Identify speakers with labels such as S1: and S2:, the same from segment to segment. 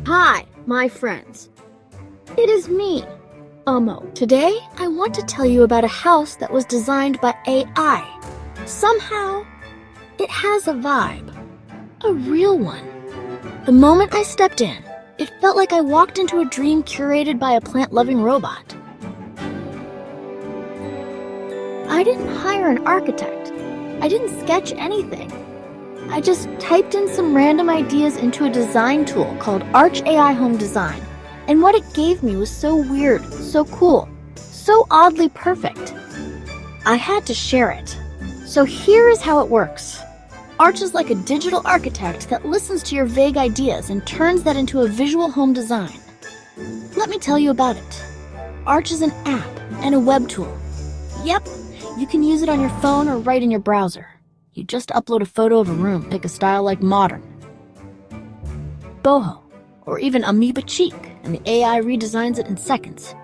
S1: Hi, my friends. It is me, Amoe. Today, I want to tell you about a house that was designed by AI. Somehow, it has a vibe. A real one. The moment I stepped in, it felt like I walked into a dream curated by a plant-loving robot. I didn't hire an architect. I didn't sketch anything. I just typed in some random ideas into a design tool called Arch AI Home Design, and what it gave me was so weird, so cool, so oddly perfect. I had to share it. So here is how it works. Arch is like a digital architect that listens to your vague ideas and turns that into a visual home design. Let me tell you about it. Arch is an app and a web tool. Yep, you can use it on your phone or right in your browser. You just upload a photo of a room, pick a style like modern, boho, or even amoeba chic, and the AI redesigns it in seconds.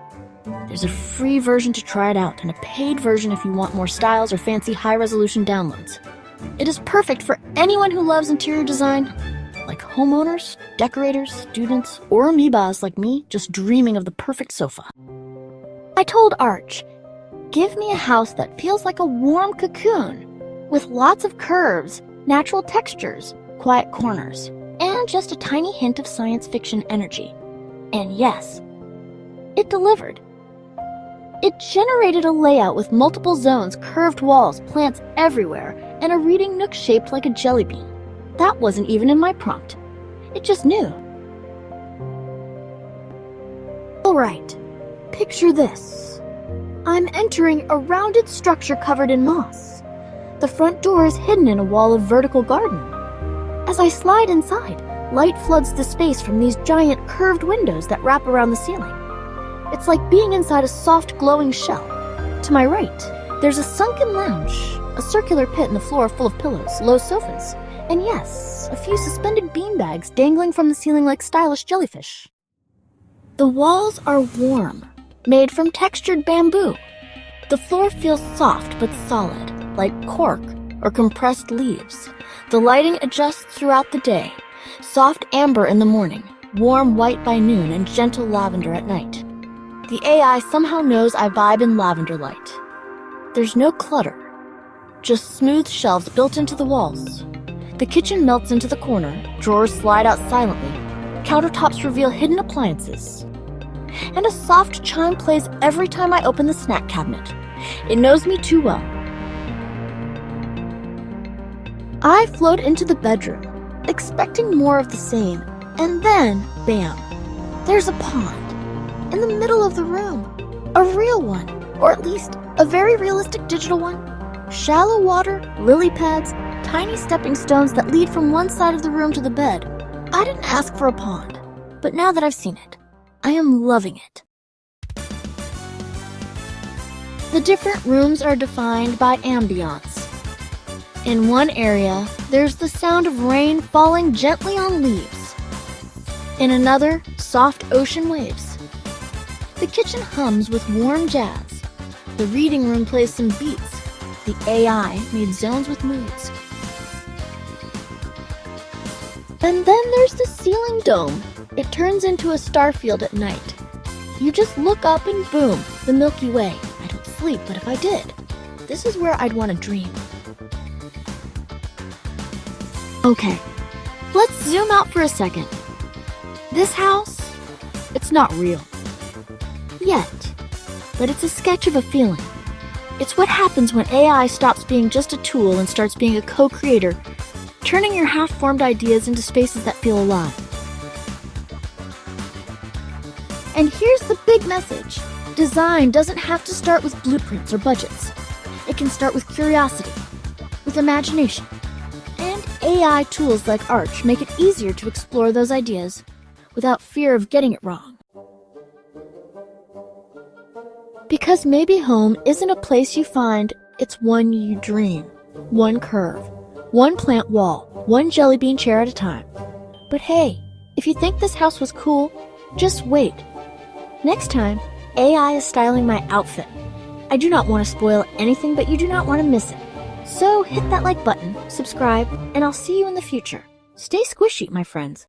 S1: There's a free version to try it out and a paid version if you want more styles or fancy high-resolution downloads. It is perfect for anyone who loves interior design, like homeowners, decorators, students, or amoebas like me just dreaming of the perfect sofa. I told Arch, give me a house that feels like a warm cocoon, with lots of curves, natural textures, quiet corners, and just a tiny hint of science fiction energy. And yes, it delivered. It generated a layout with multiple zones, curved walls, plants everywhere, and a reading nook shaped like a jelly bean. That wasn't even in my prompt. It just knew. Alright, picture this. I'm entering a rounded structure covered in moss. The front door is hidden in a wall of vertical garden. As I slide inside, light floods the space from these giant curved windows that wrap around the ceiling. It's like being inside a soft glowing shell. To my right, there's a sunken lounge, a circular pit in the floor full of pillows, low sofas, and yes, a few suspended beanbags dangling from the ceiling like stylish jellyfish. The walls are warm, made from textured bamboo. The floor feels soft but solid, like cork or compressed leaves. The lighting adjusts throughout the day. Soft amber in the morning, warm white by noon, and gentle lavender at night. The AI somehow knows I vibe in lavender light. There's no clutter, just smooth shelves built into the walls. The kitchen melts into the corner, drawers slide out silently, countertops reveal hidden appliances. And a soft chime plays every time I open the snack cabinet. It knows me too well. I float into the bedroom, expecting more of the same, and then, bam, there's a pond in the middle of the room. A real one, or at least a very realistic digital one. Shallow water, lily pads, tiny stepping stones that lead from one side of the room to the bed. I didn't ask for a pond, but now that I've seen it, I am loving it. The different rooms are defined by ambiance. In one area, there's the sound of rain falling gently on leaves. In another, soft ocean waves. The kitchen hums with warm jazz. The reading room plays some beats. The AI made zones with moods. And then there's the ceiling dome. It turns into a starfield at night. You just look up and boom, the Milky Way. I don't sleep, but if I did, this is where I'd want to dream. Okay, let's zoom out for a second. This house, it's not real. Yet, but it's a sketch of a feeling. It's what happens when AI stops being just a tool and starts being a co-creator, turning your half-formed ideas into spaces that feel alive. And here's the big message. Design doesn't have to start with blueprints or budgets. It can start with curiosity, with imagination. And AI tools like Arch make it easier to explore those ideas without fear of getting it wrong. Because maybe home isn't a place you find, it's one you dream. One curve, one plant wall, one jelly bean chair at a time. But hey, if you think this house was cool, just wait. Next time, AI is styling my outfit. I do not want to spoil anything, but you do not want to miss it. So hit that like button, subscribe, and I'll see you in the future. Stay squishy, my friends.